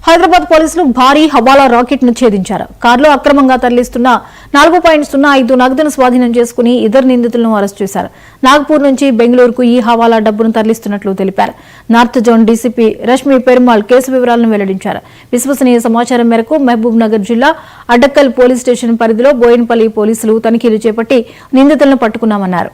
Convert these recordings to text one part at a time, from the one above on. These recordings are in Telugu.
హైదరాబాద్ పోలీసులు భారీ హవాలా రాకెట్ ను ఛేదించారు. కారులో అక్రమంగా తరలిస్తున్న 4.05 నగదును స్వాధీనం చేసుకుని ఇద్దరు నిందితులను అరెస్టు చేశారు. నాగపూర్ నుంచి బెంగళూరుకు ఈ హవాలా డబ్బును తరలిస్తున్నట్లు తెలిపారు. North zone DCP Rashmi Perumal case వివరాలను వెల్లడించారు. విశ్వసనీయ సమాచారం మేరకు మహబూబ్ నగర్ జిల్లా అడ్డక్కల్ పోలీస్ స్టేషన్ పరిధిలో బోయిన్పల్లి పోలీసులు తనిఖీలు చేపట్టి నిందితులను పట్టుకున్నామన్నారు.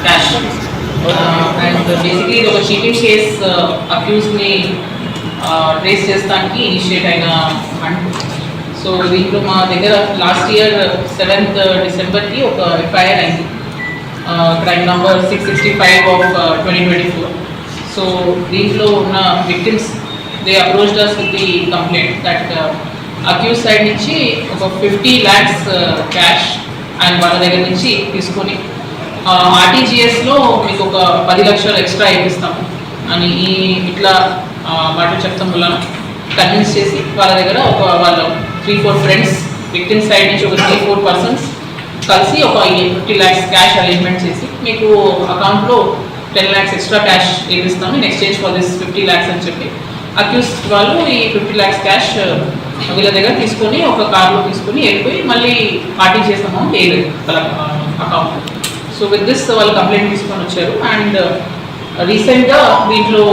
Cash. And basically the cheating case accused me trace చేస్తానికి ఇనిషియేట్ అయిన ఫండ్. సో దీంట్లో మా దగ్గర లాస్ట్ ఇయర్ 7th డిసెంబర్ కి ఒక ఎఫ్ఐఆర్ అయింది, క్రైమ్ నంబర్ 665 ఆఫ్ 2024. సో దీంట్లో ఉన్న victims they approached us with the complaint that accused side నుంచి ఒక 50 lakhs cash and వాళ్ళ దగ్గర నుంచి తీసుకొని RTGS లో మీకు ఒక 10 లక్షలు ఎక్స్ట్రా ఇప్పిస్తాము అని ఇట్లా మాటలు చెప్తాం వల్ల కన్విన్స్ చేసి వాళ్ళ దగ్గర ఒక వాళ్ళ 3-4 ఫ్రెండ్స్ విక్టిమ్ సైడ్ నుంచి ఒక 3-4 పర్సన్స్ కలిసి ఒక 50 lakhs క్యాష్ అరేంజ్మెంట్ చేసి మీకు అకౌంట్లో 10 lakhs ఎక్స్ట్రా క్యాష్ ఇప్పిస్తాము in exchange for this 50 lakhs అని చెప్పి అక్యూస్డ్ వాళ్ళు ఈ 50 lakhs క్యాష్ వీళ్ళ దగ్గర తీసుకొని ఒక కార్లో తీసుకొని వెళ్ళిపోయి మళ్ళీ RTGS అమౌంట్ వేయలేదు వాళ్ళ అకౌంట్. సో విత్ దిస్ వాళ్ళు కంప్లైంట్ తీసుకొని వచ్చారు. అండ్ రీసెంట్గా దీంట్లో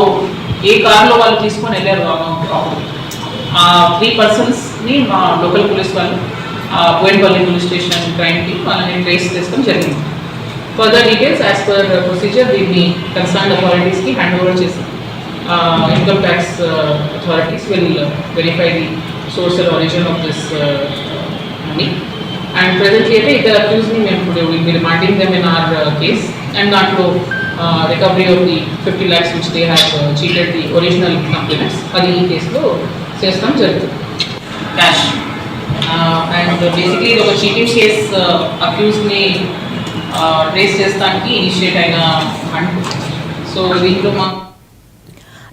ఏ కార్లో వాళ్ళు తీసుకొని వెళ్ళారు అమౌంట్, ఆ 3 పర్సన్స్ని మా లోకల్ పోలీస్ వాళ్ళు బోయిన్పల్లి పోలీస్ స్టేషన్ క్రైమ్కి వాళ్ళని ట్రేస్ చేసుకోవడం జరిగింది. Further details as per procedure దీన్ని కన్సర్న్డ్ అథారిటీస్కి హ్యాండ్ ఓవర్ చేసి income tax authorities will verify the source and origin of this money. And presently the accused we will be remanding them in our case and not to recovery of the 50 lakhs which they have cheated the original complainants. Adi ee case lo chestam jarugundi cash. And basically the cheating case accused ni trace chestaniki initiate aina fund. So దీంట్లో మా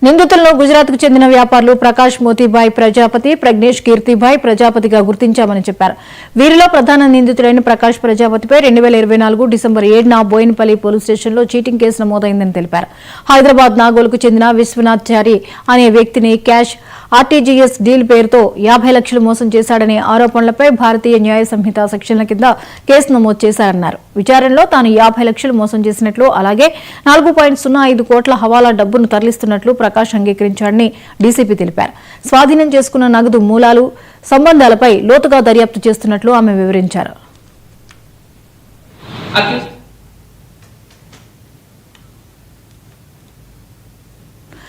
నిందితులను గుజరాత్ కు చెందిన వ్యాపారులు ప్రకాష్ మోతీబాయ్ ప్రజాపతి, ప్రజ్ఞేష్ కీర్తిబాయ్ ప్రజాపతిగా గుర్తించామని చెప్పారు. వీరిలో ప్రధాన నిందితుడైన ప్రకాష్ ప్రజాపతిపై 2024 డిసెంబర్ 7న బోయిన్పల్లి పోలీస్ స్టేషన్లో చీటింగ్ కేసు నమోదైందని తెలిపారు. హైదరాబాద్ నాగోలుకు చెందిన విశ్వనాథ్ చారి అనే వ్యక్తిని క్యాష్ RTGS డీల్ పేరుతో 50 లక్షలు మోసం చేశాడనే ఆరోపణలపై భారతీయ న్యాయ సంహిత సెక్షన్ల కింద కేసు నమోదు చేశారన్నారు. విచారణలో తాను 50 లక్షలు మోసం చేసినట్లు, అలాగే 4.05 కోట్ల హవాలా డబ్బును తరలిస్తున్నట్లు ప్రకాష్ అంగీకరించాడని డీసీపీ తెలిపారు. స్వాధీనం చేసుకున్న నగదు మూలాలు, సంబంధాలపై లోతుగా దర్యాప్తు చేస్తున్నట్లు ఆమె వివరించారు.